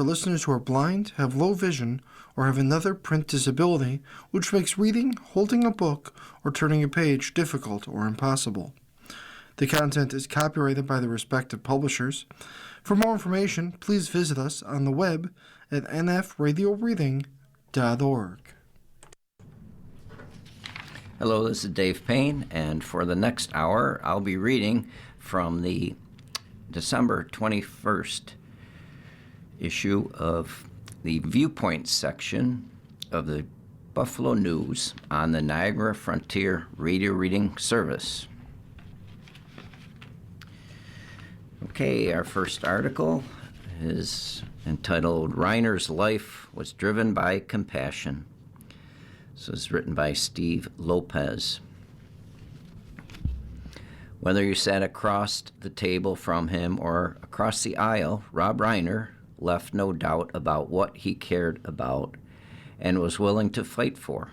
for listeners who are blind, have low vision, or have another print disability, which makes reading, holding a book, or turning a page difficult or impossible. The content is copyrighted by the respective publishers. For more information, please visit us on the web at nfradioreading.org. Hello, this is Dave Payne, and for the next hour, I'll be reading from the December 21st issue of the Viewpoints section of the Buffalo News on the Niagara Frontier Radio Reading Service. Okay, our first article is entitled Reiner's Life Was Driven by Compassion. This is written by Steve Lopez. Whether you sat across the table from him or across the aisle, Rob Reiner left no doubt about what he cared about and was willing to fight for.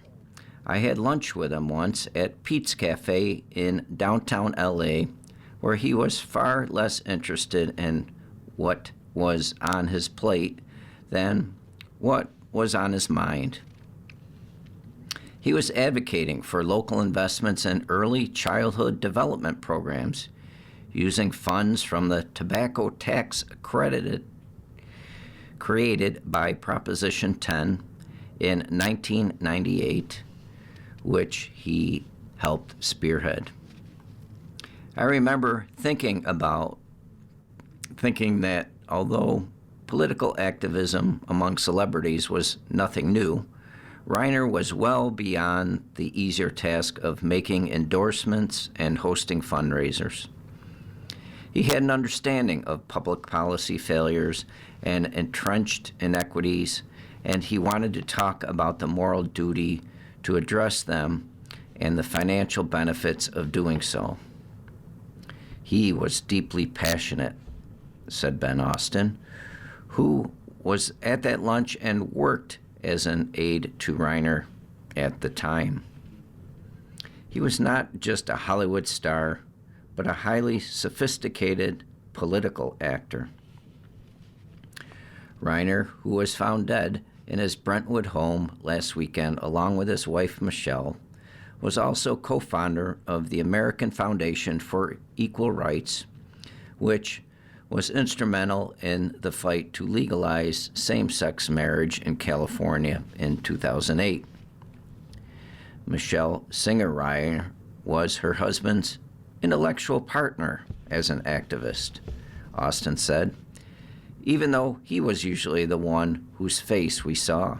I had lunch with him once at Pete's Cafe in downtown L.A., where he was far less interested in what was on his plate than what was on his mind. He was advocating for local investments in early childhood development programs, using funds from the tobacco tax created by Proposition 10 in 1998, which he helped spearhead. I remember thinking that although political activism among celebrities was nothing new, Reiner was well beyond the easier task of making endorsements and hosting fundraisers. He had an understanding of public policy failures and entrenched inequities, and he wanted to talk about the moral duty to address them and the financial benefits of doing so. He was deeply passionate, said Ben Austin, who was at that lunch and worked as an aide to Reiner at the time. He was not just a Hollywood star, but a highly sophisticated political actor. Reiner, who was found dead in his Brentwood home last weekend along with his wife Michelle, was also co-founder of the American Foundation for Equal Rights, which was instrumental in the fight to legalize same-sex marriage in California in 2008. Michelle Singer-Reiner was her husband's intellectual partner as an activist, Austin said, even though he was usually the one whose face we saw.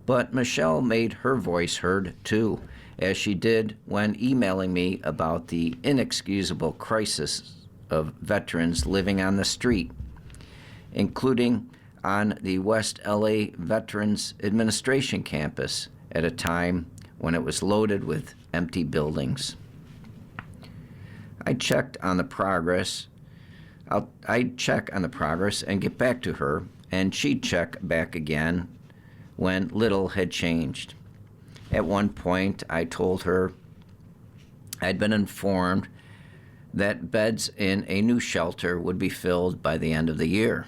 But Michelle made her voice heard too, as she did when emailing me about the inexcusable crisis of veterans living on the street, including on the West LA Veterans Administration campus at a time when it was loaded with empty buildings. I'd check on the progress and get back to her, and she'd check back again when little had changed. At one point, I told her I'd been informed that beds in a new shelter would be filled by the end of the year.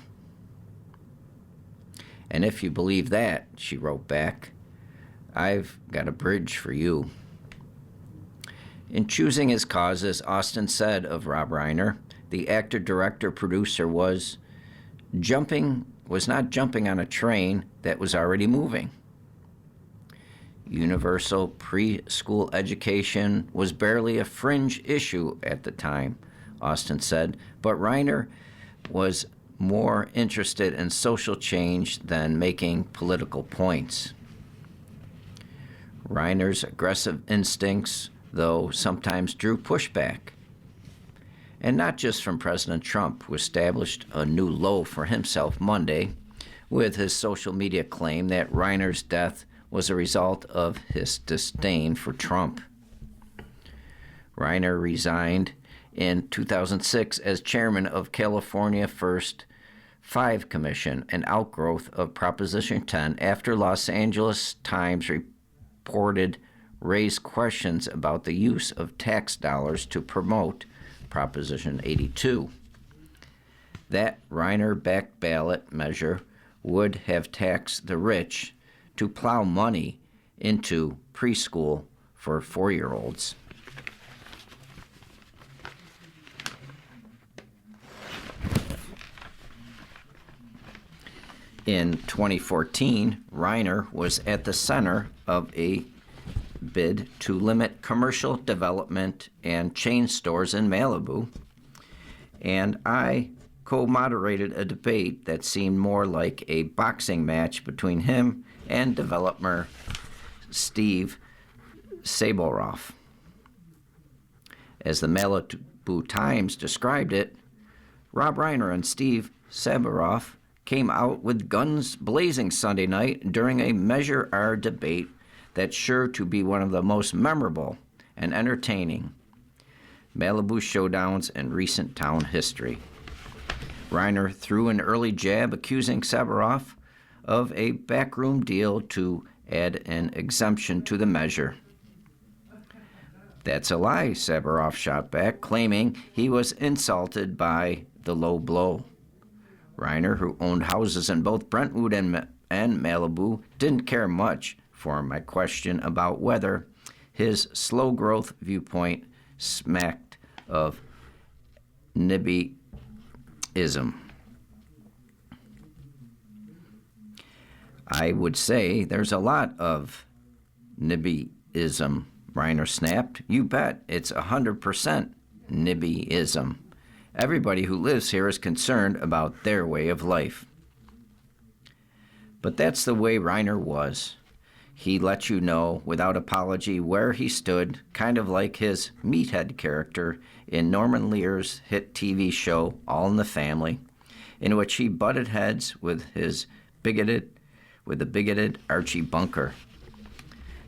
And if you believe that, she wrote back, I've got a bridge for you. In choosing his causes, Austin said of Rob Reiner, the actor, director, producer was not jumping on a train that was already moving. Universal preschool education was barely a fringe issue at the time, Austin said, but Reiner was more interested in social change than making political points. Reiner's aggressive instincts, though, sometimes drew pushback. And not just from President Trump, who established a new low for himself Monday with his social media claim that Reiner's death was a result of his disdain for Trump. Reiner resigned in 2006 as chairman of California First 5 Commission, an outgrowth of Proposition 10, after Los Angeles Times reported raised questions about the use of tax dollars to promote Proposition 82. That Reiner-backed ballot measure would have taxed the rich to plow money into preschool for 4-year-olds. In 2014, Reiner was at the center of a bid to limit commercial development and chain stores in Malibu, and I co-moderated a debate that seemed more like a boxing match between him and developer Steve Sabelroff. As the Malibu Times described it, Rob Reiner and Steve Sabelroff came out with guns blazing Sunday night during a Measure R debate that's sure to be one of the most memorable and entertaining Malibu showdowns in recent town history. Reiner threw an early jab accusing Sabelroff of a backroom deal to add an exemption to the measure. That's a lie, Sabelroff shot back, claiming he was insulted by the low blow. Reiner, who owned houses in both Brentwood and Malibu, didn't care much for my question about whether his slow-growth viewpoint smacked of NIMBYism. I would say there's a lot of NIMBYism, Reiner snapped. You bet, it's 100% NIMBYism. Everybody who lives here is concerned about their way of life. But that's the way Reiner was. He let you know without apology where he stood, kind of like his meathead character in Norman Lear's hit TV show All in the Family, in which he butted heads with the bigoted Archie Bunker.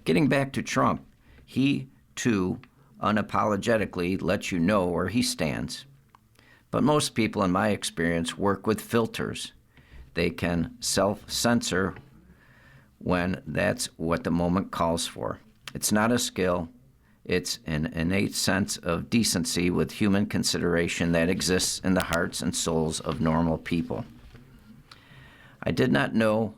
Getting back to Trump, he too unapologetically lets you know where he stands. But most people, in my experience, work with filters. They can self-censor when that's what the moment calls for. It's not a skill. It's an innate sense of decency with human consideration that exists in the hearts and souls of normal people. I did not know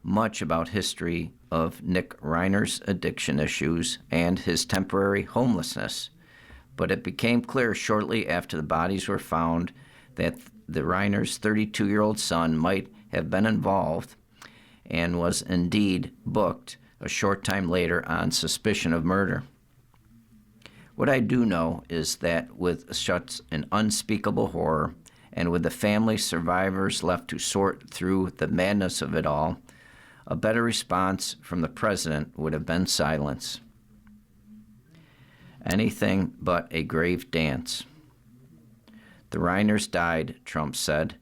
much about history of Nick Reiner's addiction issues and his temporary homelessness, but it became clear shortly after the bodies were found that the Reiner's 32-year-old son might have been involved and was indeed booked a short time later on suspicion of murder. What I do know is that with such an unspeakable horror, and with the family survivors left to sort through the madness of it all, a better response from the president would have been silence. Anything but a grave dance. The Reiners died, Trump said,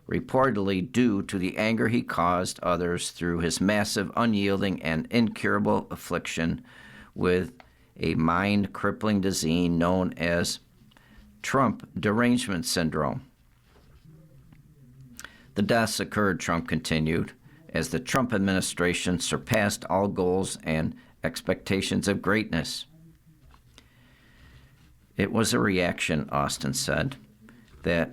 reportedly due to the anger he caused others through his massive, unyielding, and incurable affliction with a mind-crippling disease known as Trump derangement syndrome. The deaths occurred, Trump continued, as the Trump administration surpassed all goals and expectations of greatness. It was a reaction, Austin said, that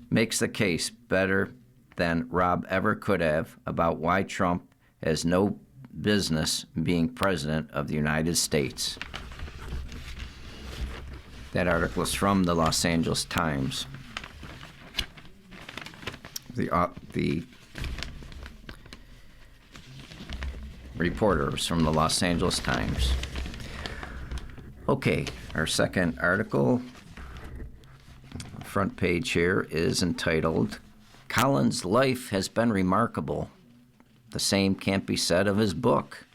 makes the case better than Rob ever could have about why Trump has no business being president of the United States. That article is from the Los Angeles Times. The reporter was from the Los Angeles Times. Okay, our second article, front page here, is entitled, Collins' Life Has Been Remarkable. The same can't be said of his book.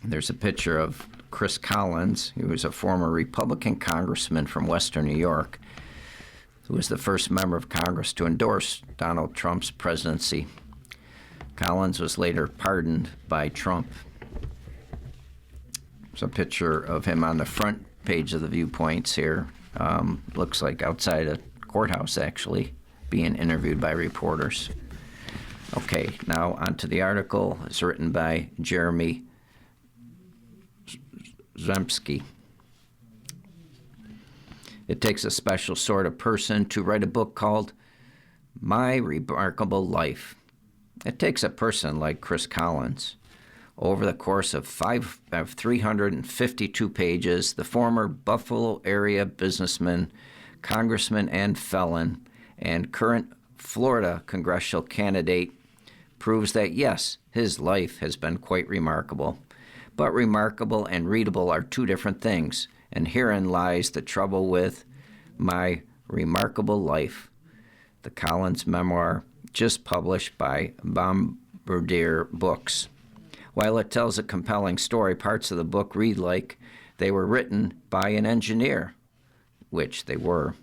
There's a picture of Chris Collins, who was a former Republican congressman from Western New York, who was the first member of Congress to endorse Donald Trump's presidency. Collins was later pardoned by Trump. There's a picture of him on the front page of the Viewpoints here. Looks like outside a courthouse, actually, being interviewed by reporters. Okay, now on to the article. It's written by Jeremy Zemsky. It takes a special sort of person to write a book called My Remarkable Life. It takes a person like Chris Collins. Over the course of 352 pages, the former Buffalo area businessman, congressman and felon, and current Florida congressional candidate proves that, yes, his life has been quite remarkable. But remarkable and readable are two different things, and herein lies the trouble with My Remarkable Life, the Collins memoir just published by Bombardier Books. While it tells a compelling story, parts of the book read like they were written by an engineer, which they were.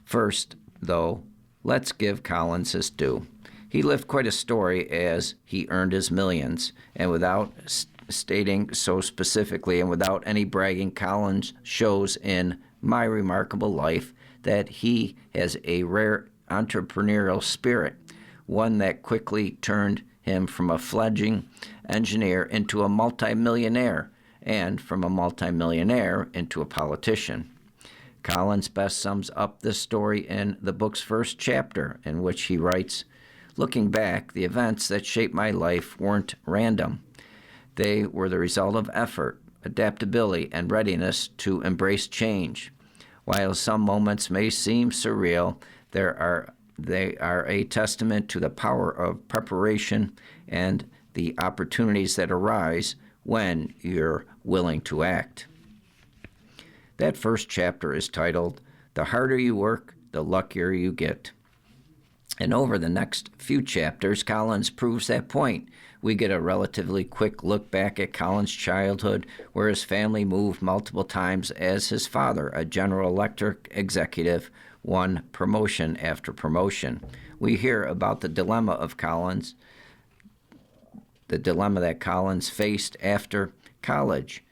First, though, let's give Collins his due. He lived quite a story as he earned his millions, and without stating so specifically and without any bragging, Collins shows in My Remarkable Life that he has a rare entrepreneurial spirit, one that quickly turned him from a fledgling engineer into a multimillionaire, and from a multimillionaire into a politician. Collins best sums up this story in the book's first chapter, in which he writes, "Looking back, the events that shaped my life weren't random. They were the result of effort, adaptability, and readiness to embrace change. While some moments may seem surreal, they are a testament to the power of preparation and the opportunities that arise when you're willing to act." That first chapter is titled, "The Harder You Work, the Luckier You Get." And over the next few chapters, Collins proves that point. We get a relatively quick look back at Collins' childhood, where his family moved multiple times as his father, a General Electric executive, won promotion after promotion. We hear about the dilemma that Collins faced after college,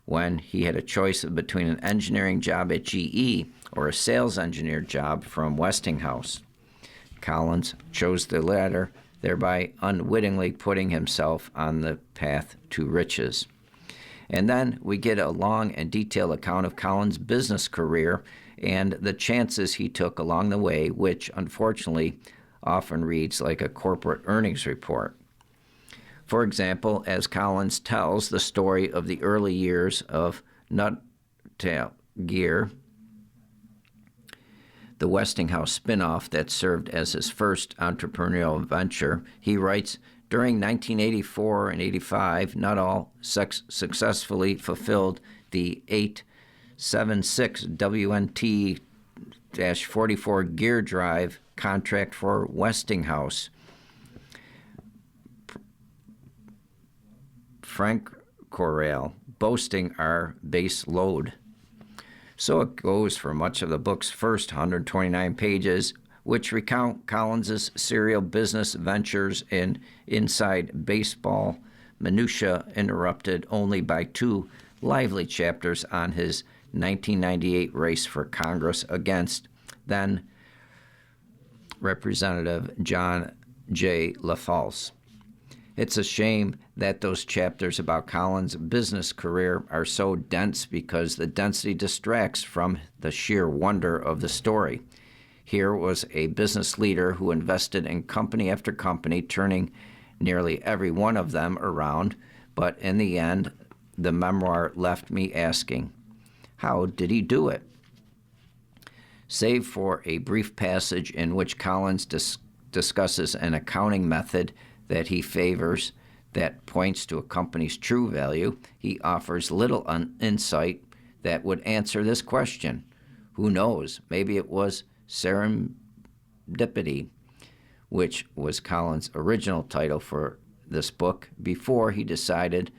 when he had a choice between an engineering job at GE or a sales engineer job from Westinghouse. Collins chose the latter, thereby unwittingly putting himself on the path to riches. And then we get a long and detailed account of Collins' business career and the chances he took along the way, which unfortunately often reads like a corporate earnings report. For example, as Collins tells the story of the early years of Nuttail Gear, the Westinghouse spinoff that served as his first entrepreneurial venture, he writes, "During 1984 and 85, Nuttall successfully fulfilled the 876 WNT-44 gear drive contract for Westinghouse. Frank Corral, boasting our base load." So it goes for much of the book's first 129 pages, which recount Collins's serial business ventures in inside baseball minutia, interrupted only by two lively chapters on his 1998 race for Congress against then Representative John J. LaFalce. It's a shame that those chapters about Collins' business career are so dense, because the density distracts from the sheer wonder of the story. Here was a business leader who invested in company after company, turning nearly every one of them around, but in the end, the memoir left me asking, how did he do it? Save for a brief passage in which Collins discusses an accounting method that he favors that points to a company's true value, he offers little insight that would answer this question. Who knows? Maybe it was serendipity, which was Collins' original title for this book, before he decided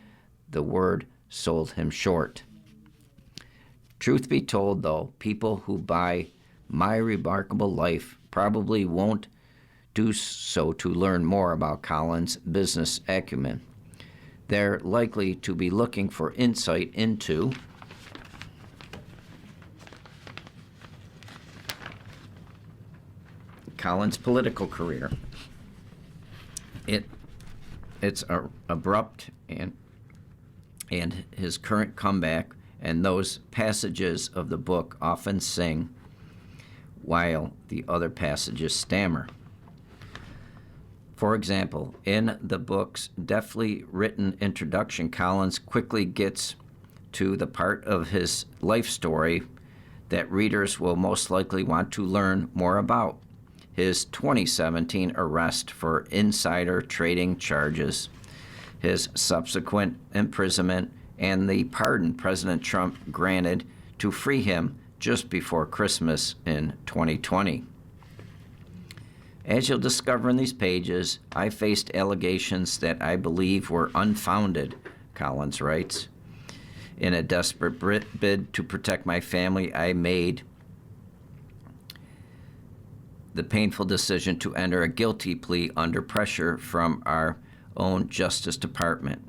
the word sold him short. Truth be told, though, people who buy My Remarkable Life probably won't do so to learn more about Collins' business acumen. They're likely to be looking for insight into Collins' political career. It's abrupt, and his current comeback and those passages of the book often sing while the other passages stammer. For example, in the book's deftly written introduction, Collins quickly gets to the part of his life story that readers will most likely want to learn more about: his 2017 arrest for insider trading charges, his subsequent imprisonment, and the pardon President Trump granted to free him just before Christmas in 2020. As you'll discover in these pages, I faced allegations that I believe were unfounded, Collins writes. In a desperate bid to protect my family, I made the painful decision to enter a guilty plea under pressure from our own Justice Department.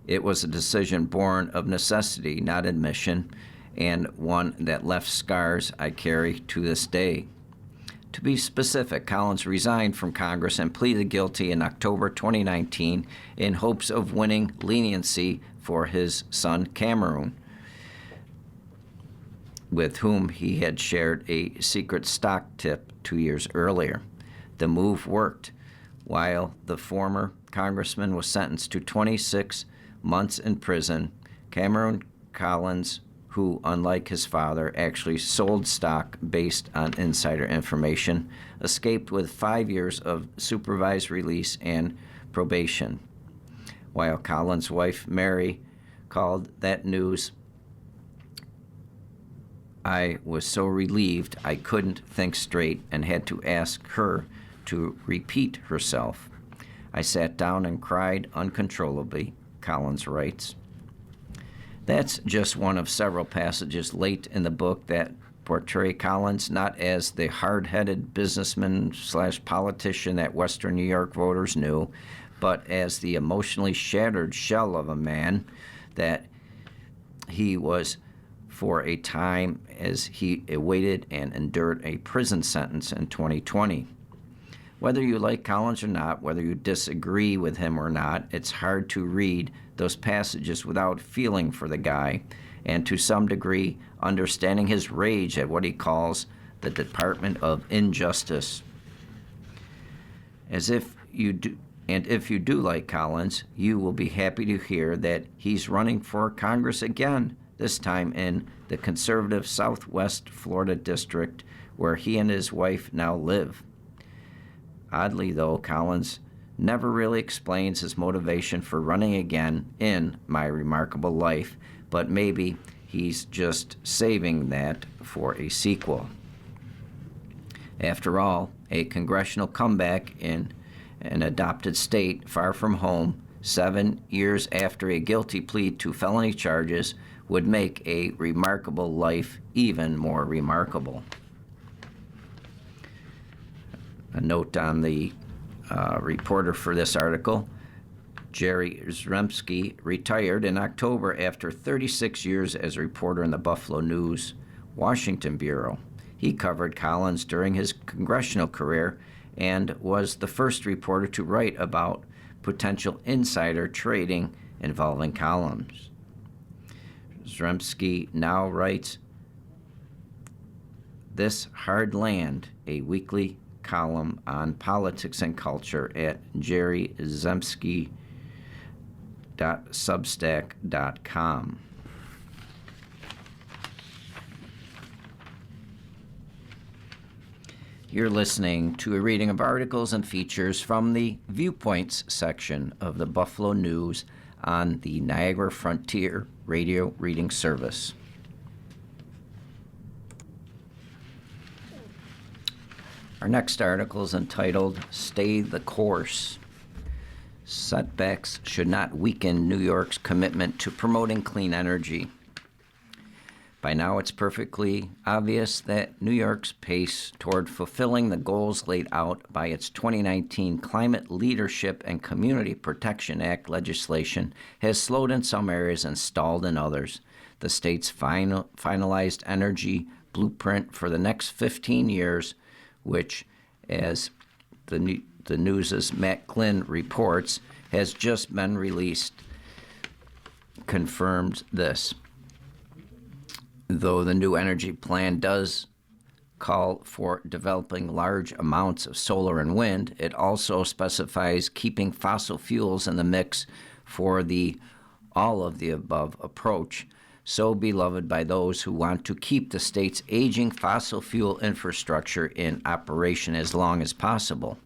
It was a decision born of necessity, not admission, and one that left scars I carry to this day. To be specific, Collins resigned from Congress and pleaded guilty in October 2019 in hopes of winning leniency for his son Cameron, with whom he had shared a secret stock tip 2 years earlier. The move worked. While the former congressman was sentenced to 26 months in prison, Cameron Collins, who, unlike his father, actually sold stock based on insider information, escaped with 5 years of supervised release and probation. While Collins' wife, Mary, called that news, I was so relieved I couldn't think straight and had to ask her to repeat herself. I sat down and cried uncontrollably, Collins writes. That's just one of several passages late in the book that portray Collins not as the hard-headed businessman/politician that Western New York voters knew, but as the emotionally shattered shell of a man that he was for a time as he awaited and endured a prison sentence in 2020. Whether you like Collins or not, whether you disagree with him or not, it's hard to read those passages without feeling for the guy and to some degree understanding his rage at what he calls the Department of Injustice. If you do like Collins, you will be happy to hear that he's running for Congress again, this time in the conservative Southwest Florida district where he and his wife now live. Oddly, though, Collins never really explains his motivation for running again in My Remarkable Life, but maybe he's just saving that for a sequel. After all, a congressional comeback in an adopted state far from home, 7 years after a guilty plea to felony charges, would make a remarkable life even more remarkable. A note on the reporter for this article: Jerry Zemsky retired in October after 36 years as a reporter in the Buffalo News Washington Bureau. He covered Collins during his congressional career and was the first reporter to write about potential insider trading involving Collins. Zemsky now writes This Hard Land, a weekly column on politics and culture at jerryzemski.substack.com. You're listening to a reading of articles and features from the Viewpoints section of the Buffalo News on the Niagara Frontier Radio Reading Service. Our next article is entitled, Stay the Course. Setbacks should not weaken New York's commitment to promoting clean energy. By now, it's perfectly obvious that New York's pace toward fulfilling the goals laid out by its 2019 Climate Leadership and Community Protection Act legislation has slowed in some areas and stalled in others. The state's finalized energy blueprint for the next 15 years, which, as the News's Matt Glynn reports, has just been released, confirms this. Though the new energy plan does call for developing large amounts of solar and wind, it also specifies keeping fossil fuels in the mix for the all of the above approach, so beloved by those who want to keep the state's aging fossil fuel infrastructure in operation as long as possible.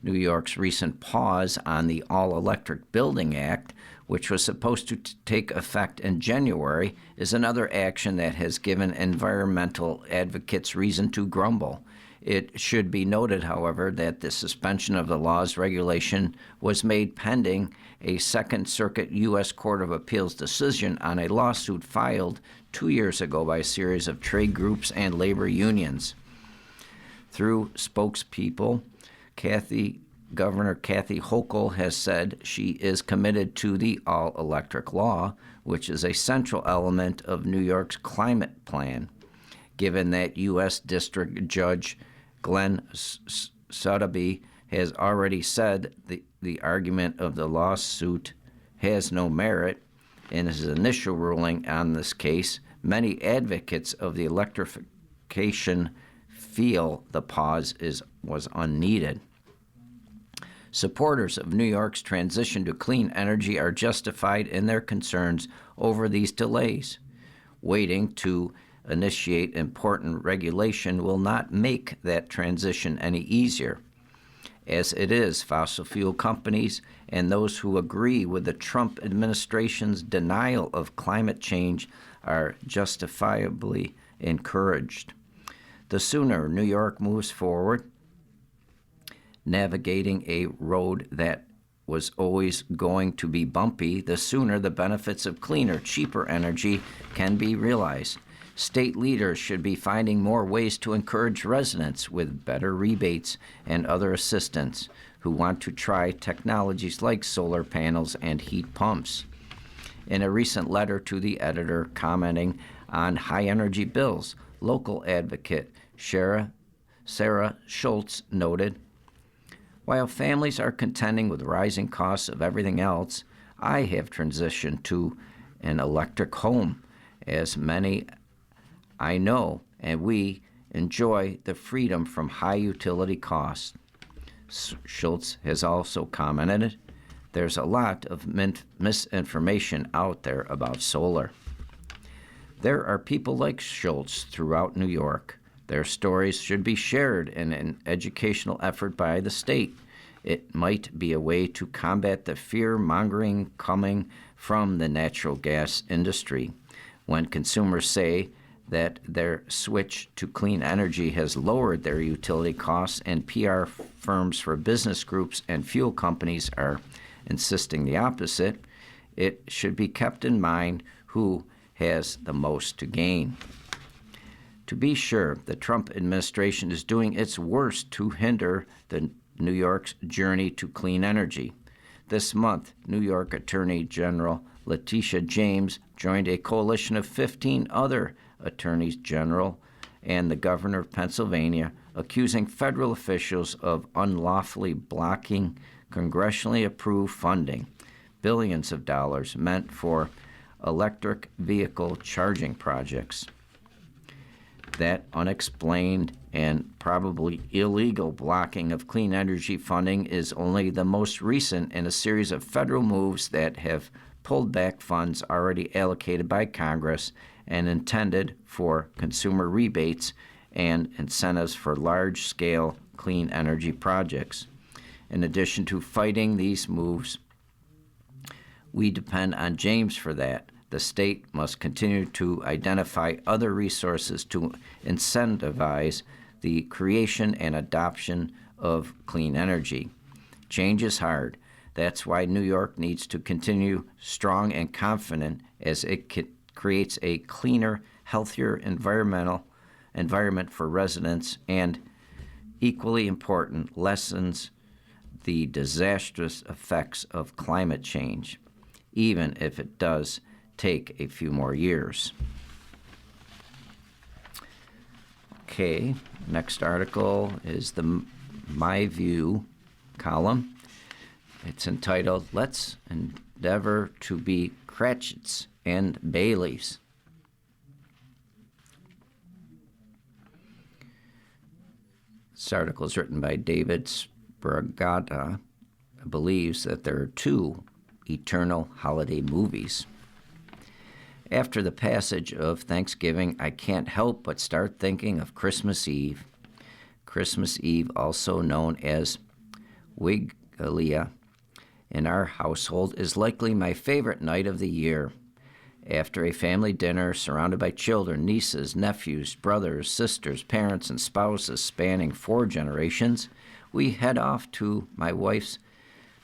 New York's recent pause on the All-Electric Building Act, which was supposed to take effect in January, is another action that has given environmental advocates reason to grumble. It should be noted, however, that the suspension of the law's regulation was made pending a Second Circuit U.S. Court of Appeals decision on a lawsuit filed 2 years ago by a series of trade groups and labor unions. Through spokespeople, Governor Kathy Hochul has said she is committed to the all-electric law, which is a central element of New York's climate plan. Given that U.S. District Judge Glenn Sotheby has already said the argument of the lawsuit has no merit, in his initial ruling on this case, many advocates of the electrification feel the pause was unneeded. Supporters of New York's transition to clean energy are justified in their concerns over these delays. Waiting to initiate important regulation will not make that transition any easier. As it is, fossil fuel companies and those who agree with the Trump administration's denial of climate change are justifiably encouraged. The sooner New York moves forward, navigating a road that was always going to be bumpy, the sooner the benefits of cleaner, cheaper energy can be realized. State leaders should be finding more ways to encourage residents with better rebates and other assistance who want to try technologies like solar panels and heat pumps. In a recent letter to the editor commenting on high energy bills, local advocate Sarah Schultz noted, "While families are contending with rising costs of everything else, I have transitioned to an electric home, as many I know, and we enjoy the freedom from high utility costs." Schultz has also commented, "There's a lot of misinformation out there about solar." There are people like Schultz throughout New York. Their stories should be shared in an educational effort by the state. It might be a way to combat the fear-mongering coming from the natural gas industry. When consumers say that their switch to clean energy has lowered their utility costs, and PR firms for business groups and fuel companies are insisting the opposite, it should be kept in mind who has the most to gain. To be sure, the Trump administration is doing its worst to hinder New York's journey to clean energy. This month, New York Attorney General Letitia James joined a coalition of 15 other attorneys general and the governor of Pennsylvania, accusing federal officials of unlawfully blocking congressionally approved funding, billions of dollars meant for electric vehicle charging projects. That unexplained and probably illegal blocking of clean energy funding is only the most recent in a series of federal moves that have pulled back funds already allocated by Congress and intended for consumer rebates and incentives for large-scale clean energy projects. In addition to fighting these moves, we depend on James for that. The state must continue to identify other resources to incentivize the creation and adoption of clean energy. Change is hard. That's why New York needs to continue strong and confident as it creates a cleaner, healthier environment for residents and, equally important, lessens the disastrous effects of climate change, even if it does take a few more years. Okay, next article is the My View column. It's entitled, "Let's Endeavor to Be Cratchits and Baileys." This article is written by David Spragata, believes that there are two eternal holiday movies. After the passage of Thanksgiving, I can't help but start thinking of Christmas Eve. Christmas Eve, also known as Wigilia, in our household is likely my favorite night of the year. After a family dinner surrounded by children, nieces, nephews, brothers, sisters, parents, and spouses spanning 4 generations, we head off to my wife's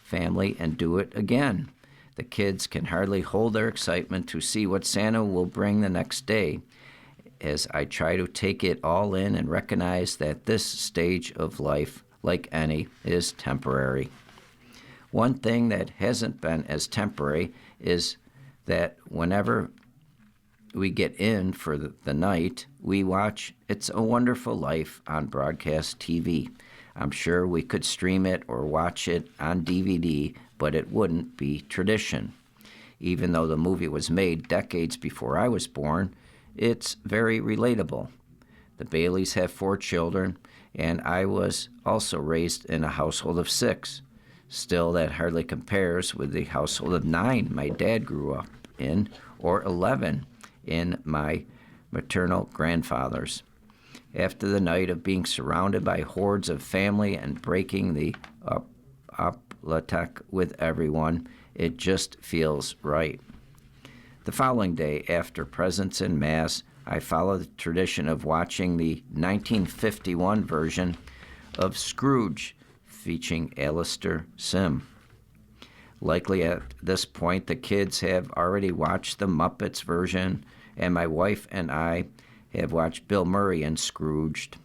family and do it again. The kids can hardly hold their excitement to see what Santa will bring the next day, as I try to take it all in and recognize that this stage of life, like any, is temporary. One thing that hasn't been as temporary is that whenever we get in for the night, we watch It's a Wonderful Life on broadcast TV. I'm sure we could stream it or watch it on DVD, but it wouldn't be tradition. Even though the movie was made decades before I was born, it's very relatable. The Baileys have 4 children, and I was also raised in a household of 6. Still, that hardly compares with the household of 9 my dad grew up in, or 11 in my maternal grandfather's. After the night of being surrounded by hordes of family and breaking the aplatech with everyone, it just feels right. The following day, after presents and Mass, I follow the tradition of watching the 1951 version of Scrooge, featuring Alistair Sim. Likely at this point, the kids have already watched the Muppets version, and my wife and I have watched Bill Murray in Scrooged.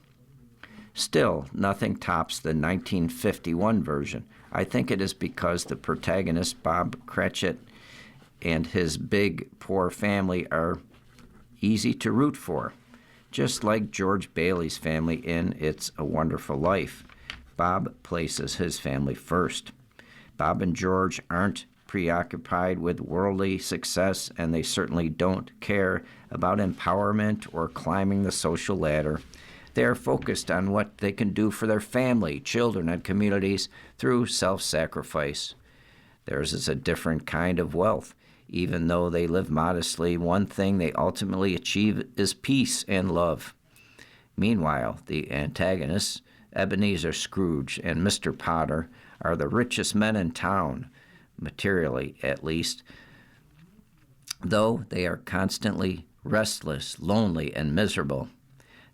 Still, nothing tops the 1951 version. I think it is because the protagonist, Bob Cratchit, and his big, poor family are easy to root for. Just like George Bailey's family in It's a Wonderful Life, Bob places his family first. Bob and George aren't preoccupied with worldly success, and they certainly don't care about empowerment or climbing the social ladder. They are focused on what they can do for their family, children, and communities through self-sacrifice. Theirs is a different kind of wealth. Even though they live modestly, one thing they ultimately achieve is peace and love. Meanwhile, the antagonists, Ebenezer Scrooge and Mr. Potter, are the richest men in town, materially at least, though they are constantly restless, lonely, and miserable.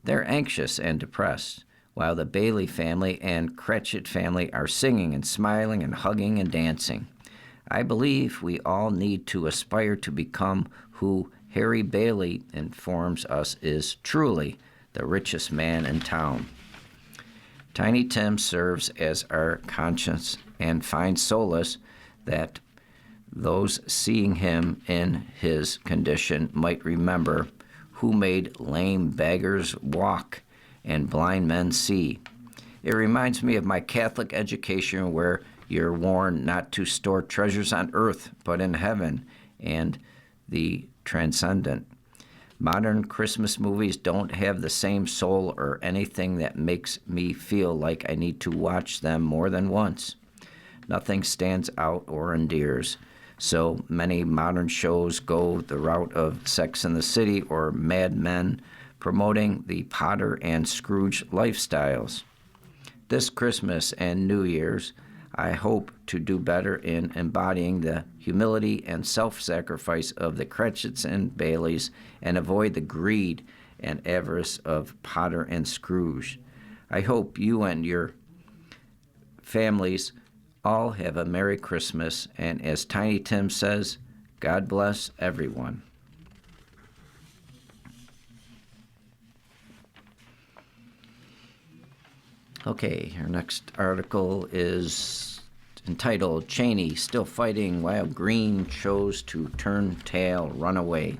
They're anxious and depressed, while the Bailey family and Cratchit family are singing and smiling and hugging and dancing. I believe we all need to aspire to become who Harry Bailey informs us is truly the richest man in town. Tiny Tim serves as our conscience and finds solace that those seeing him in his condition might remember who made lame beggars walk and blind men see. It reminds me of my Catholic education, where you're warned not to store treasures on earth, but in heaven and the transcendent. Modern Christmas movies don't have the same soul or anything that makes me feel like I need to watch them more than once. Nothing stands out or endears. So many modern shows go the route of Sex and the City or Mad Men, promoting the Potter and Scrooge lifestyles. This Christmas and New Year's, I hope to do better in embodying the humility and self-sacrifice of the Cratchits and Baileys and avoid the greed and avarice of Potter and Scrooge. I hope you and your families all have a Merry Christmas, and as Tiny Tim says, God bless everyone. Okay, our next article is entitled, Cheney Still Fighting While Green Chose to Turn Tail, Run Away.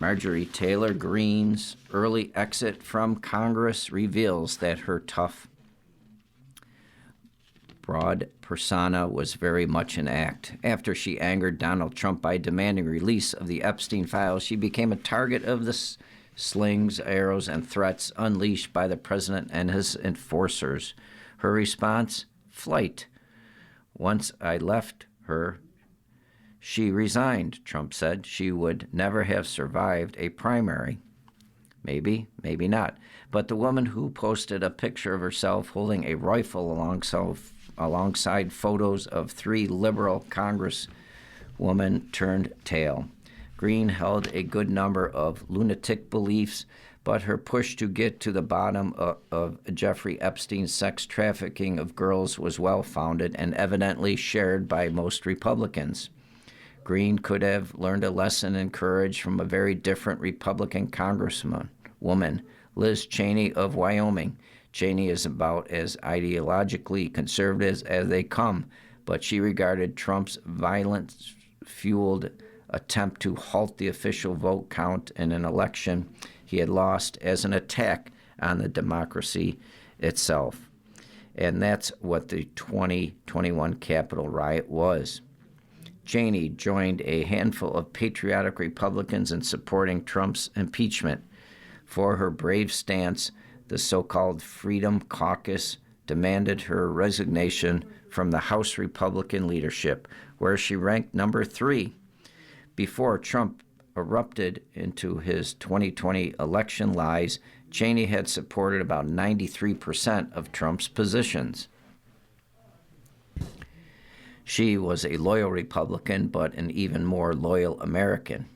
Marjorie Taylor Greene's early exit from Congress reveals that her tough fraud persona was very much an act. After she angered Donald Trump by demanding release of the Epstein files, she became a target of the slings, arrows, and threats unleashed by the president and his enforcers. Her response? Flight. Once I left her, she resigned, Trump said. She would never have survived a primary. Maybe, maybe not. But the woman who posted a picture of herself holding a rifle alongside photos of 3 liberal congresswomen turned tail. Green held a good number of lunatic beliefs, but her push to get to the bottom of Jeffrey Epstein's sex trafficking of girls was well-founded and evidently shared by most Republicans. Green could have learned a lesson and courage from a very different Republican congresswoman, Liz Cheney of Wyoming. Cheney is about as ideologically conservative as they come, but she regarded Trump's violence-fueled attempt to halt the official vote count in an election he had lost as an attack on the democracy itself. And that's what the 2021 Capitol riot was. Cheney joined a handful of patriotic Republicans in supporting Trump's impeachment. For her brave stance, the so-called Freedom Caucus demanded her resignation from the House Republican leadership, where she ranked number 3. Before Trump erupted into his 2020 election lies, Cheney had supported about 93% of Trump's positions. She was a loyal Republican, but an even more loyal American.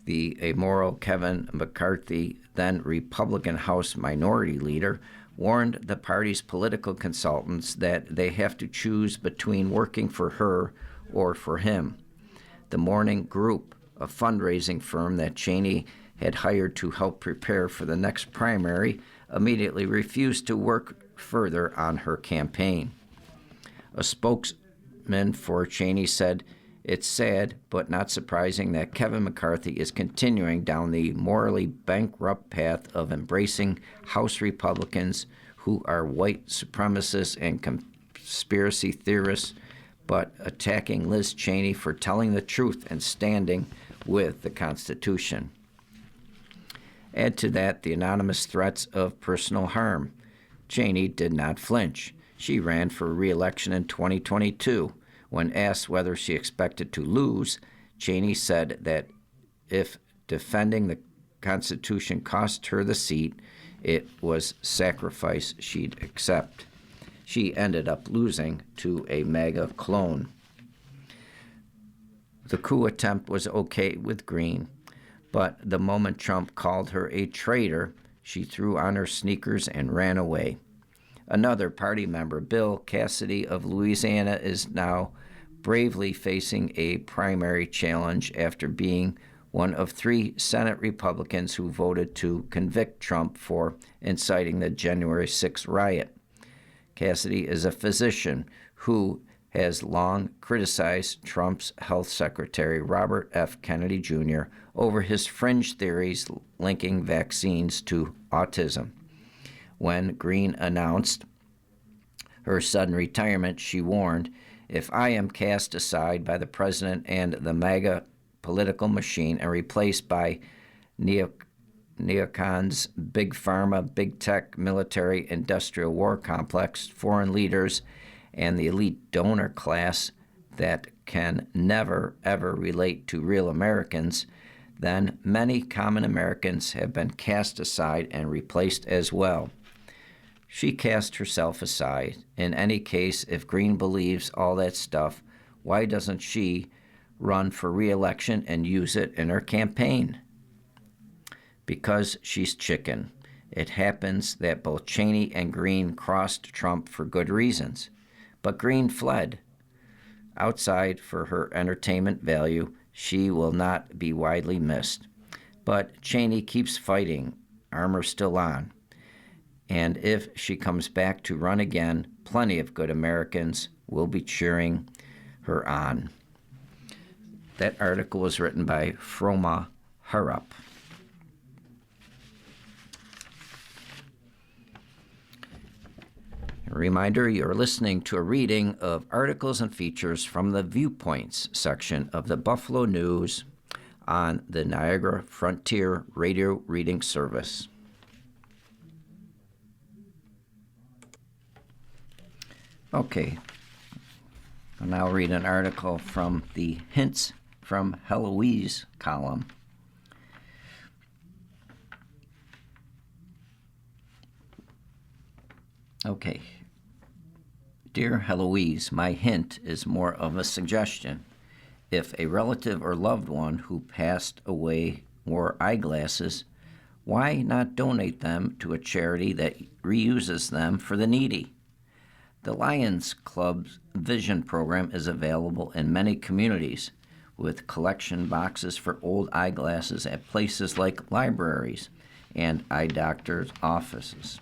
The amoral Kevin McCarthy, then Republican House Minority Leader, warned the party's political consultants that they have to choose between working for her or for him. The Morning Group, a fundraising firm that Cheney had hired to help prepare for the next primary, immediately refused to work further on her campaign. A spokesman for Cheney said, "It's sad, but not surprising that Kevin McCarthy is continuing down the morally bankrupt path of embracing House Republicans who are white supremacists and conspiracy theorists, but attacking Liz Cheney for telling the truth and standing with the Constitution." Add to that the anonymous threats of personal harm. Cheney did not flinch. She ran for re-election in 2022. When asked whether she expected to lose, Cheney said that if defending the Constitution cost her the seat, it was sacrifice she'd accept. She ended up losing to a MAGA clone. The coup attempt was okay with Green, but the moment Trump called her a traitor, she threw on her sneakers and ran away. Another party member, Bill Cassidy of Louisiana, is now bravely facing a primary challenge after being one of 3 Senate Republicans who voted to convict Trump for inciting the January 6th riot. Cassidy is a physician who has long criticized Trump's health secretary, Robert F. Kennedy Jr., over his fringe theories linking vaccines to autism. When Green announced her sudden retirement, she warned, "If I am cast aside by the president and the MAGA political machine and replaced by neocons, big pharma, big tech, military, industrial war complex, foreign leaders, and the elite donor class that can never, ever relate to real Americans, then many common Americans have been cast aside and replaced as well." She cast herself aside. In any case, if Green believes all that stuff, why doesn't she run for re-election and use it in her campaign? Because she's chicken. It happens that both Cheney and Green crossed Trump for good reasons, but Green fled. Outside for her entertainment value, she will not be widely missed. But Cheney keeps fighting, armor still on. And if she comes back to run again, plenty of good Americans will be cheering her on. That article was written by Froma Harap. A reminder, you're listening to a reading of articles and features from the Viewpoints section of the Buffalo News on the Niagara Frontier Radio Reading Service. Okay, I'll now read an article from the Hints from Heloise column. Okay. Dear Heloise, my hint is more of a suggestion. If a relative or loved one who passed away wore eyeglasses, why not donate them to a charity that reuses them for the needy? The Lions Club's Vision program is available in many communities, with collection boxes for old eyeglasses at places like libraries and eye doctors' offices.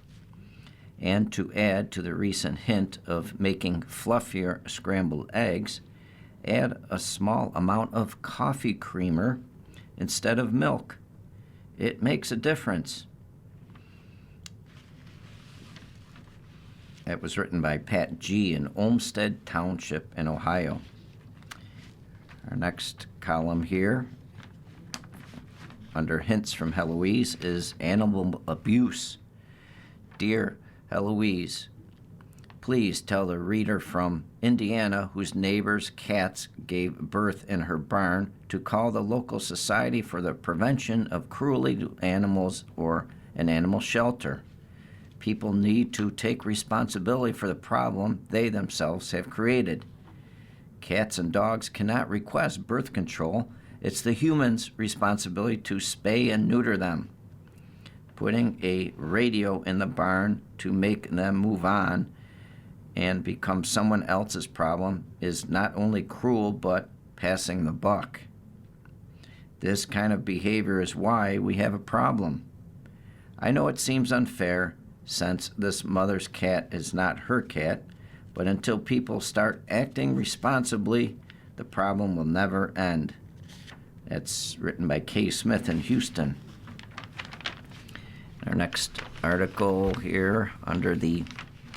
And to add to the recent hint of making fluffier scrambled eggs, add a small amount of coffee creamer instead of milk. It makes a difference. That was written by Pat G. in Olmsted Township in Ohio. Our next column here, under Hints from Heloise, is Animal Abuse. Dear Heloise, please tell the reader from Indiana whose neighbor's cats gave birth in her barn to call the local Society for the Prevention of Cruelty to Animals or an animal shelter. People need to take responsibility for the problem they themselves have created. Cats and dogs cannot request birth control. It's the human's responsibility to spay and neuter them. Putting a radio in the barn to make them move on and become someone else's problem is not only cruel, but passing the buck. This kind of behavior is why we have a problem. I know it seems unfair, since this mother's cat is not her cat, but until people start acting responsibly, the problem will never end. That's written by Kay Smith in Houston. Our next article here under the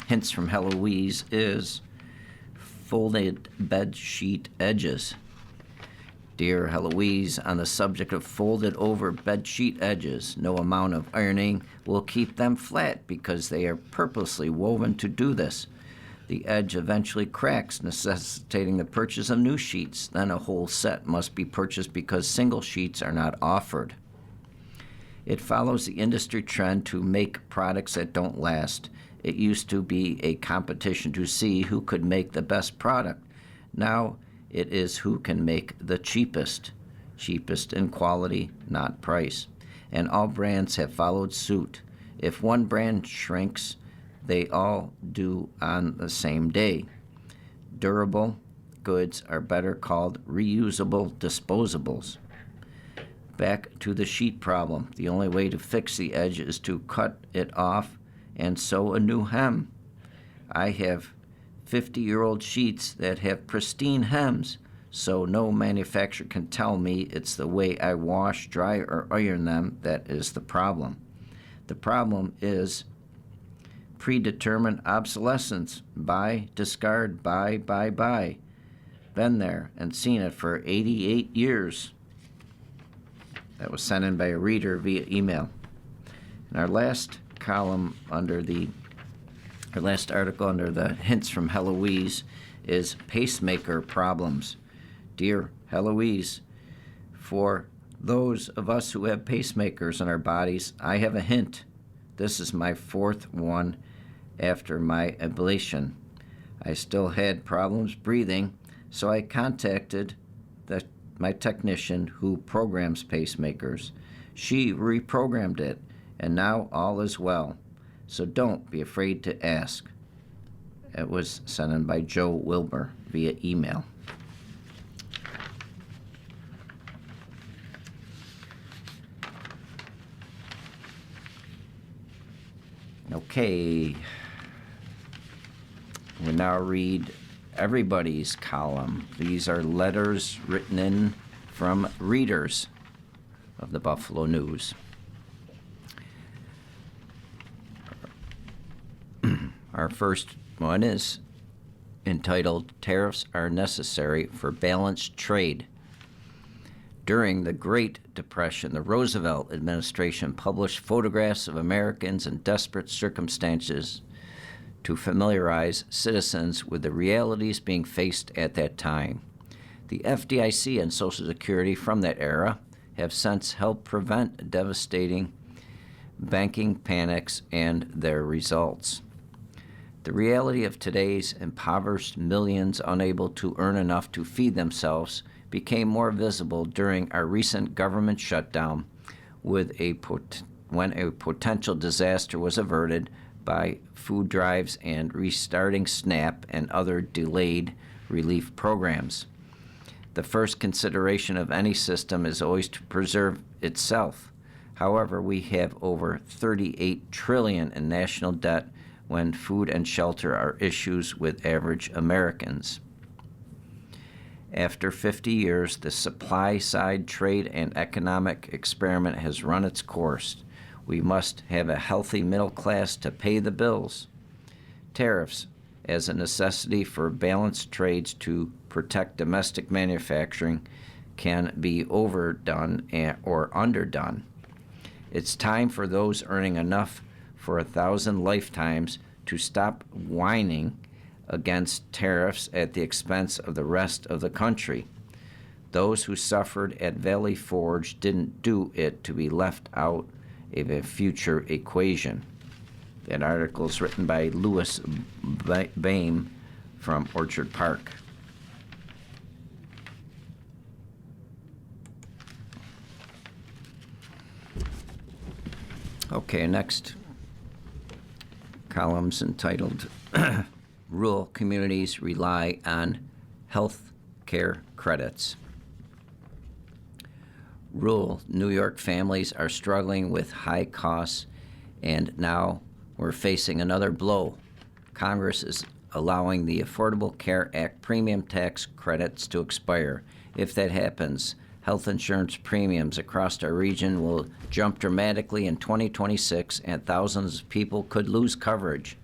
Hints from Heloise is Folded Bed Sheet Edges. Dear Heloise, on the subject of folded over bed sheet edges, no amount of ironing will keep them flat because they are purposely woven to do this. The edge eventually cracks, necessitating the purchase of new sheets. Then a whole set must be purchased because single sheets are not offered. It follows the industry trend to make products that don't last. It used to be a competition to see who could make the best product. Now it is who can make the cheapest in quality, not price. And all brands have followed suit. If one brand shrinks, they all do on the same day. Durable goods are better called reusable disposables. Back to the sheet problem. The only way to fix the edge is to cut it off and sew a new hem. I have 50-year-old sheets that have pristine hems, so no manufacturer can tell me it's the way I wash, dry, or iron them that is the problem. The problem is predetermined obsolescence. Buy, discard, buy. Been there and seen it for 88 years. That was sent in by a reader via email. And our last column our last article under the Hints from Heloise is Pacemaker Problems. Dear Heloise, for those of us who have pacemakers in our bodies, I have a hint. This is my fourth one after my ablation. I still had problems breathing, so I contacted my technician who programs pacemakers. She reprogrammed it, and now all is well. So don't be afraid to ask. It was sent in by Joe Wilbur via email. Okay. We now read everybody's column. These are letters written in from readers of the Buffalo News. Our first one is entitled Tariffs Are Necessary for Balanced Trade. During the Great Depression, the Roosevelt administration published photographs of Americans in desperate circumstances to familiarize citizens with the realities being faced at that time. The FDIC and Social Security from that era have since helped prevent devastating banking panics and their results. The reality of today's impoverished millions unable to earn enough to feed themselves became more visible during our recent government shutdown when a potential disaster was averted by food drives and restarting SNAP and other delayed relief programs. The first consideration of any system is always to preserve itself. However, we have over $38 trillion in national debt when food and shelter are issues with average Americans. After 50 years, the supply-side trade and economic experiment has run its course. We must have a healthy middle class to pay the bills. Tariffs, as a necessity for balanced trades to protect domestic manufacturing, can be overdone or underdone. It's time for those earning enough for 1,000 lifetimes to stop whining against tariffs at the expense of the rest of the country. Those who suffered at Valley Forge didn't do it to be left out of a future equation. That article is written by Louis Boehm from Orchard Park. Okay, next column's entitled Rural Communities Rely on Health Care Credits. Rural New York families are struggling with high costs, and now we're facing another blow. Congress is allowing the Affordable Care Act premium tax credits to expire. If that happens, health insurance premiums across our region will jump dramatically in 2026, and thousands of people could lose coverage.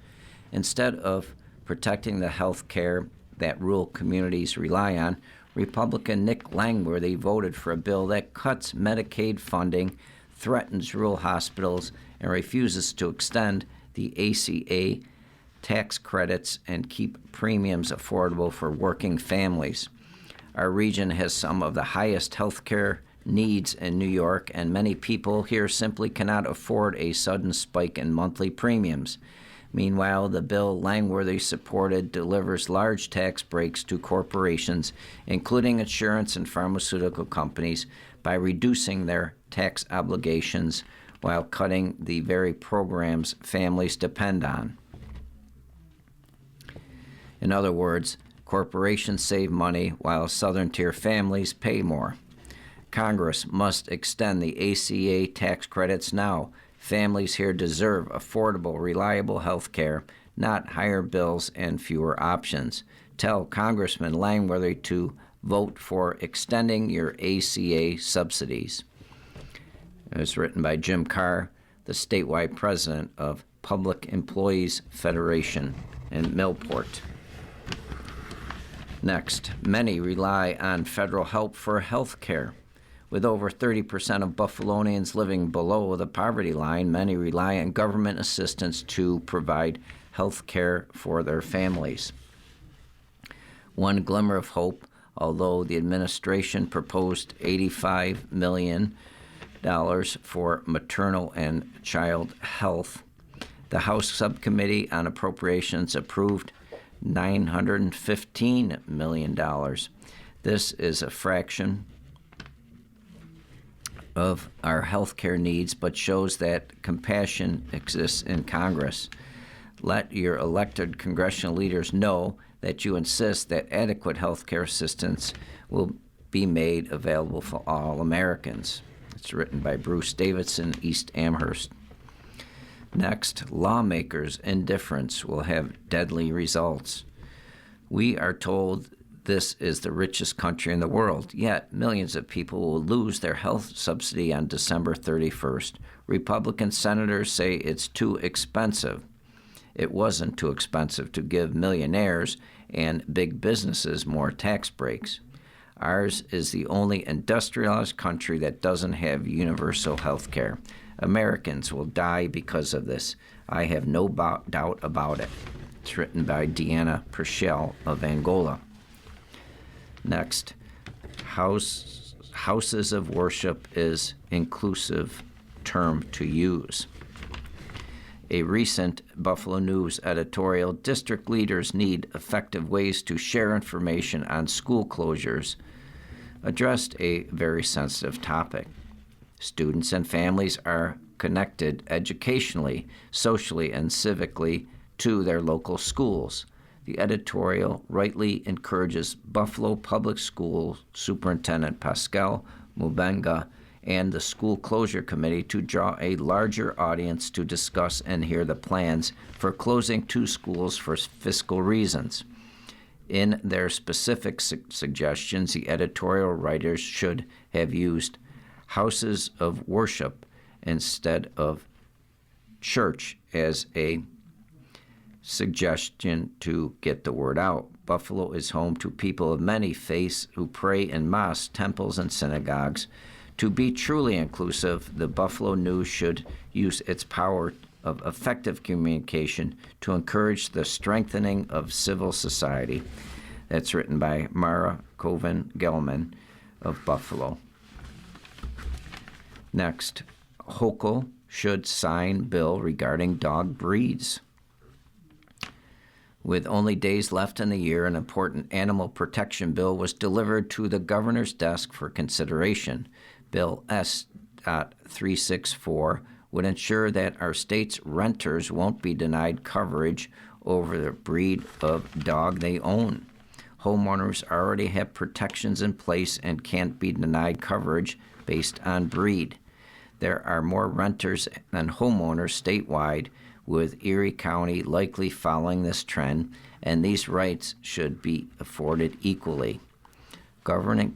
Instead of protecting the health care that rural communities rely on, Republican Nick Langworthy voted for a bill that cuts Medicaid funding, threatens rural hospitals, and refuses to extend the ACA tax credits and keep premiums affordable for working families. Our region has some of the highest health care needs in New York, and many people here simply cannot afford a sudden spike in monthly premiums. Meanwhile, the bill Langworthy supported delivers large tax breaks to corporations, including insurance and pharmaceutical companies, by reducing their tax obligations while cutting the very programs families depend on. In other words, corporations save money while Southern Tier families pay more. Congress must extend the ACA tax credits now. Families here deserve affordable, reliable health care, not higher bills and fewer options. Tell Congressman Langworthy to vote for extending your ACA subsidies. It was written by Jim Carr, the statewide president of Public Employees Federation in Millport. Next, many rely on federal help for health care. With over 30% of Buffalonians living below the poverty line, many rely on government assistance to provide health care for their families. One glimmer of hope, although the administration proposed $85 million for maternal and child health, the House Subcommittee on Appropriations approved $915 million. This is a fraction of our health care needs, but shows that compassion exists in Congress. Let your elected congressional leaders know that you insist that adequate health care assistance will be made available for all Americans. It's written by Bruce Davidson, East Amherst. Next, lawmakers' indifference will have deadly results. We are told this is the richest country in the world, yet millions of people will lose their health subsidy on December 31st. Republican senators say it's too expensive. it wasn't too expensive to give millionaires and big businesses more tax breaks. Ours is the only industrialized country that doesn't have universal health care. Americans will die because of this. I have no doubt about it. It's written by Diana Perchel of Angola. Next, houses of worship is inclusive term to use. A recent Buffalo News editorial, district leaders need effective ways to share information on school closures, addressed a very sensitive topic. Students and families are connected educationally, socially, and civically to their local schools. The editorial rightly encourages Buffalo Public School Superintendent Pascal Mubenga and the School Closure Committee to draw a larger audience to discuss and hear the plans for closing 2 schools for fiscal reasons. In their specific suggestions, the editorial writers should have used houses of worship instead of church as a suggestion to get the word out. Buffalo is home to people of many faiths who pray in mosques, temples, and synagogues. To be truly inclusive, the Buffalo News should use its power of effective communication to encourage the strengthening of civil society. That's written by Mara Coven-Gelman of Buffalo. Next, Hochul should sign bill regarding dog breeds. With only days left in the year, an important animal protection bill was delivered to the governor's desk for consideration. Bill S.364 would ensure that our state's renters won't be denied coverage over the breed of dog they own. Homeowners already have protections in place and can't be denied coverage based on breed. There are more renters than homeowners statewide, with Erie County likely following this trend, and these rights should be afforded equally. Governor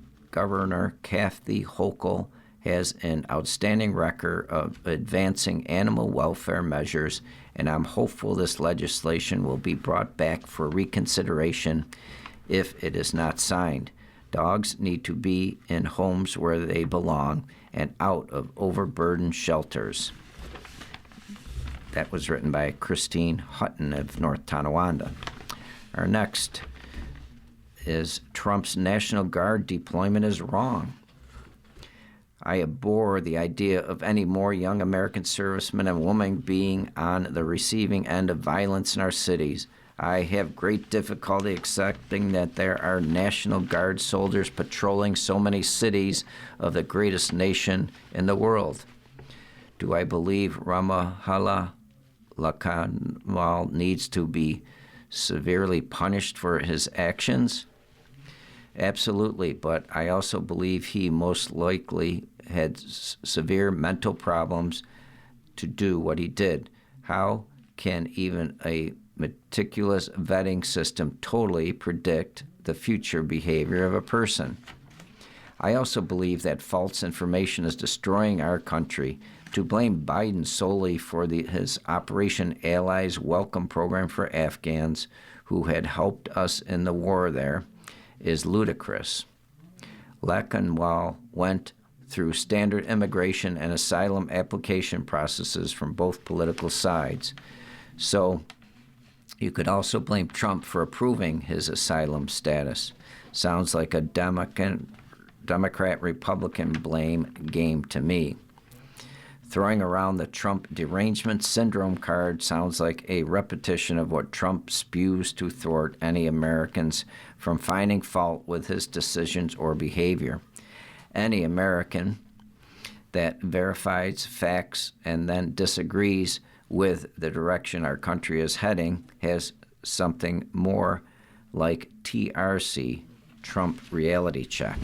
Kathy Hochul has an outstanding record of advancing animal welfare measures, and I'm hopeful this legislation will be brought back for reconsideration if it is not signed. Dogs need to be in homes where they belong and out of overburdened shelters. That was written by Christine Hutton of North Tonawanda. Our next is Trump's National Guard deployment is wrong. I abhor the idea of any more young American servicemen and women being on the receiving end of violence in our cities. I have great difficulty accepting that there are National Guard soldiers patrolling so many cities of the greatest nation in the world. Do I believe Ramahala Lakanwal needs to be severely punished for his actions? Absolutely, but I also believe he most likely had severe mental problems to do what he did. How can even a meticulous vetting system totally predict the future behavior of a person? I also believe that false information is destroying our country. To blame Biden solely for his Operation Allies Welcome program for Afghans who had helped us in the war there is ludicrous. Lakanwal went through standard immigration and asylum application processes from both political sides. So you could also blame Trump for approving his asylum status. Sounds like a Democrat-Republican blame game to me. Throwing around the Trump derangement syndrome card sounds like a repetition of what Trump spews to thwart any Americans from finding fault with his decisions or behavior. Any American that verifies facts and then disagrees with the direction our country is heading has something more like TRC, Trump Reality Check.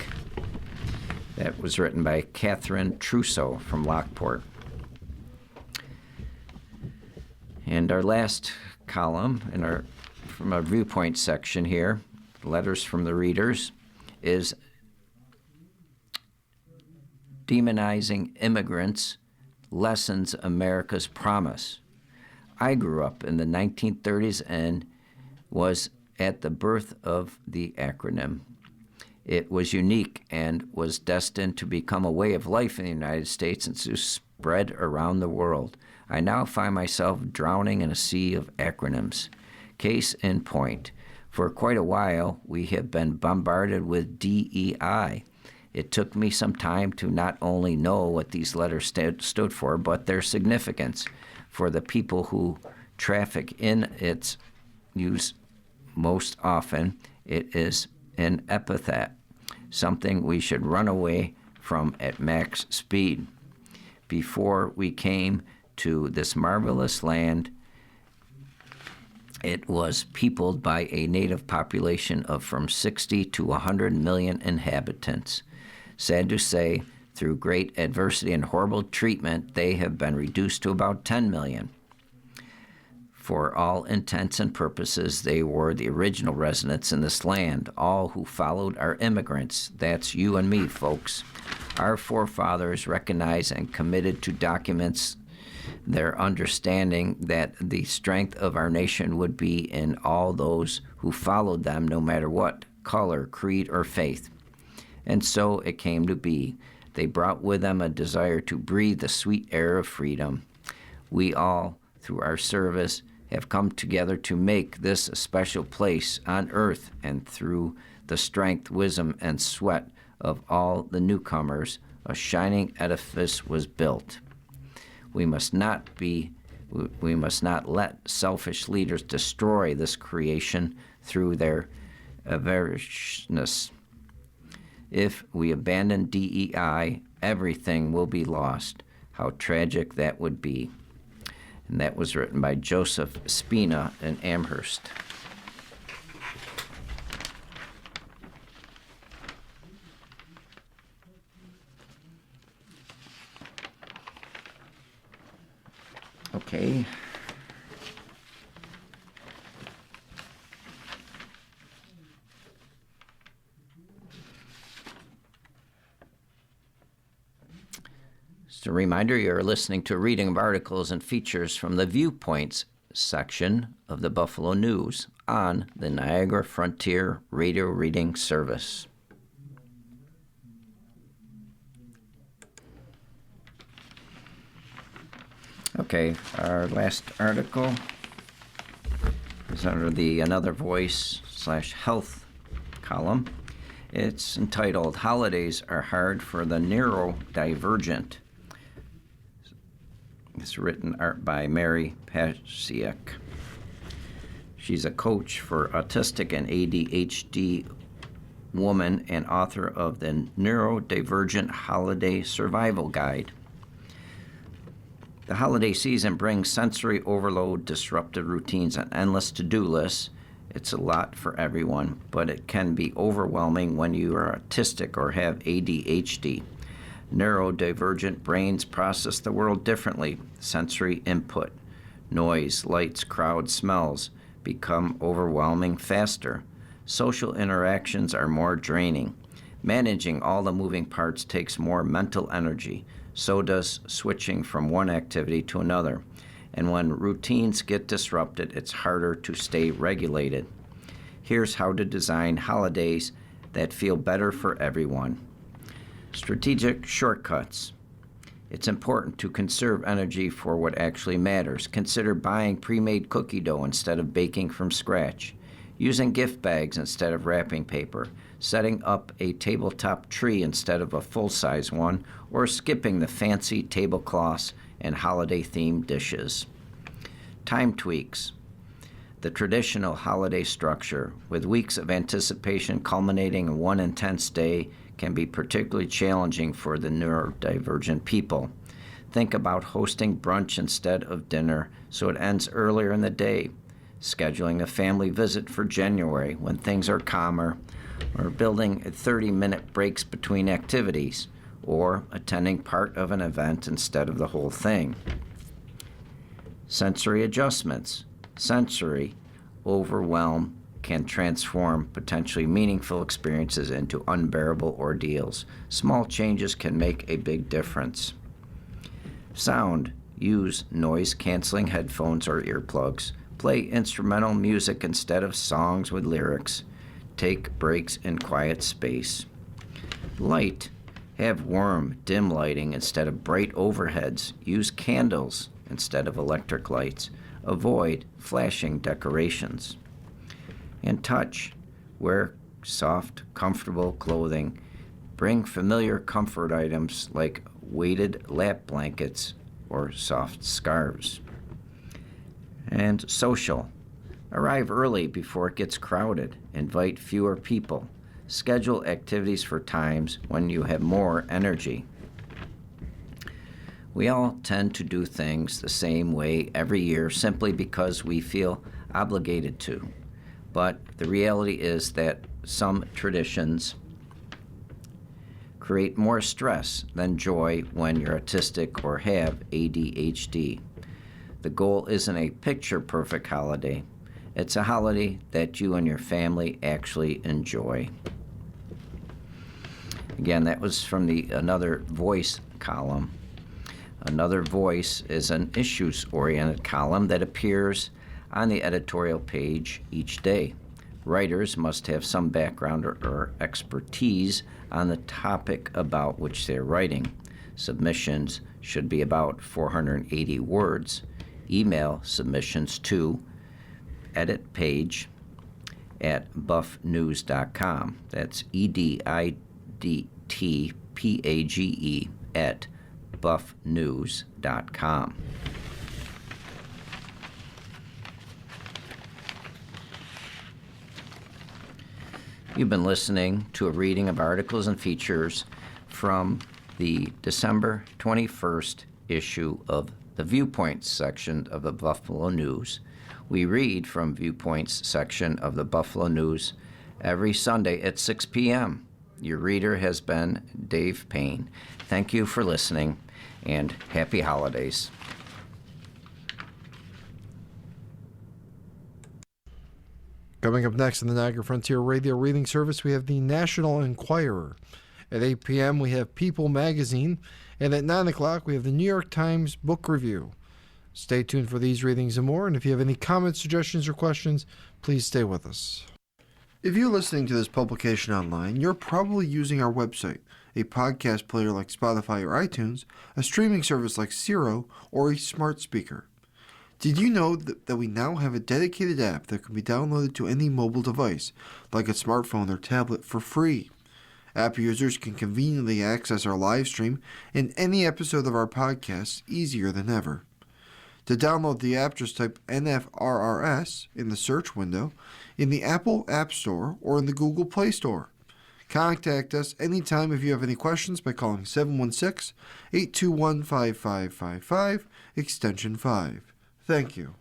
That was written by Catherine Trousseau from Lockport. And our last column from our Viewpoints section here, letters from the readers, is Demonizing Immigrants Lessens America's Promise. I grew up in the 1930s and was at the birth of the acronym. It was unique and was destined to become a way of life in the United States and to spread around the world. I now find myself drowning in a sea of acronyms. Case in point, for quite a while we have been bombarded with DEI. It took me some time to not only know what these letters stood for, but their significance for the people who traffic in its use most often. It is an epithet, something we should run away from at max speed. Before we came to this marvelous land, it was peopled by a native population of from 60 to 100 million inhabitants. Sad to say, through great adversity and horrible treatment, they have been reduced to about 10 million. For all intents and purposes, they were the original residents in this land. All who followed are immigrants. That's you and me, folks. Our forefathers recognized and committed to documents their understanding that the strength of our nation would be in all those who followed them, no matter what color, creed, or faith. And so it came to be. They brought with them a desire to breathe the sweet air of freedom. We all, through our service, have come together to make this a special place on earth, and through the strength, wisdom, and sweat of all the newcomers, a shining edifice was built. We must not let selfish leaders destroy this creation through their avariceness. If we abandon DEI, everything will be lost. How tragic that would be. And that was written by Joseph Spina in Amherst. Okay. Just a reminder, you're listening to a reading of articles and features from the Viewpoints section of the Buffalo News on the Niagara Frontier Radio Reading Service. Okay, our last article is under the Another Voice / Health column. It's entitled, Holidays Are Hard for the Neurodivergent. It's written by Mary Pasiak. She's a coach for autistic and ADHD woman and author of the Neurodivergent Holiday Survival Guide. The holiday season brings sensory overload, disrupted routines, and endless to-do lists. It's a lot for everyone, but it can be overwhelming when you are autistic or have ADHD. Neurodivergent brains process the world differently. Sensory input, noise, lights, crowd, smells become overwhelming faster. Social interactions are more draining. Managing all the moving parts takes more mental energy. So does switching from one activity to another. And when routines get disrupted, it's harder to stay regulated. Here's how to design holidays that feel better for everyone. Strategic shortcuts. It's important to conserve energy for what actually matters. Consider buying pre-made cookie dough instead of baking from scratch. Using gift bags instead of wrapping paper. Setting up a tabletop tree instead of a full-size one, or skipping the fancy tablecloths and holiday-themed dishes. Time tweaks. The traditional holiday structure, with weeks of anticipation culminating in one intense day, can be particularly challenging for the neurodivergent people. Think about hosting brunch instead of dinner so it ends earlier in the day, scheduling a family visit for January when things are calmer, or building 30-minute breaks between activities, or attending part of an event instead of the whole thing. Sensory adjustments. Sensory overwhelm can transform potentially meaningful experiences into unbearable ordeals. Small changes can make a big difference. Sound. Use noise-canceling headphones or earplugs. Play instrumental music instead of songs with lyrics. Take breaks in quiet space. Light. Have warm, dim lighting instead of bright overheads. Use candles instead of electric lights. Avoid flashing decorations. And touch. Wear soft, comfortable clothing. Bring familiar comfort items like weighted lap blankets or soft scarves. And social. Arrive early before it gets crowded. Invite fewer people. Schedule activities for times when you have more energy. We all tend to do things the same way every year simply because we feel obligated to. But the reality is that some traditions create more stress than joy when you're autistic or have ADHD. The goal isn't a picture-perfect holiday. It's a holiday that you and your family actually enjoy. Again, that was from the Another Voice column. Another Voice is an issues-oriented column that appears on the editorial page each day. Writers must have some background or expertise on the topic about which they're writing. Submissions should be about 480 words. Email submissions to editpage@buffnews.com. That's EDIDTPAGE at buffnews.com. You've been listening to a reading of articles and features from the December 21st issue of the Viewpoints section of the Buffalo News. We read from Viewpoints section of the Buffalo News every Sunday at 6 p.m. Your reader has been Dave Payne. Thank you for listening, and happy holidays. Coming up next in the Niagara Frontier Radio Reading Service, we have the National Enquirer. At 8 p.m., we have People Magazine. And at 9 o'clock, we have the New York Times Book Review. Stay tuned for these readings and more. And if you have any comments, suggestions, or questions, please stay with us. If you're listening to this publication online, you're probably using our website, a podcast player like Spotify or iTunes, a streaming service like Zero, or a smart speaker. Did you know that we now have a dedicated app that can be downloaded to any mobile device, like a smartphone or tablet, for free? App users can conveniently access our live stream and any episode of our podcast easier than ever. To download the app, just type NFRRS in the search window in the Apple App Store or in the Google Play Store. Contact us anytime if you have any questions by calling 716-821-5555, extension 5. Thank you.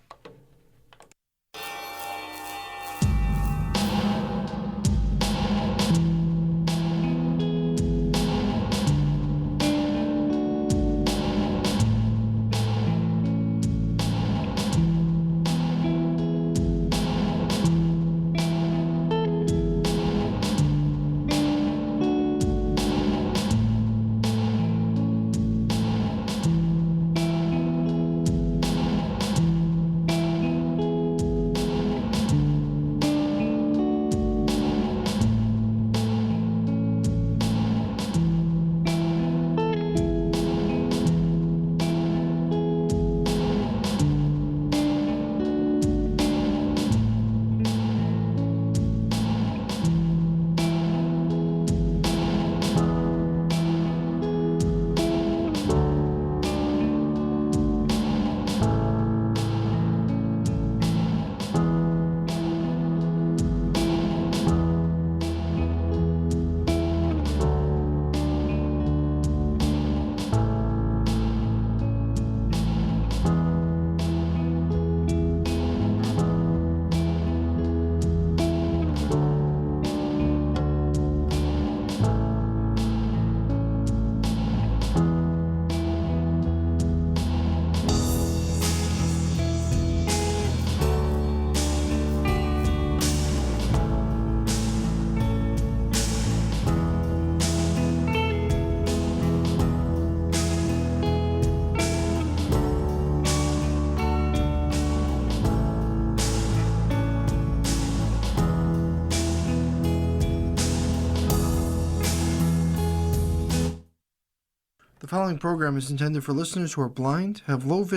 following program is intended for listeners who are blind, have low vision,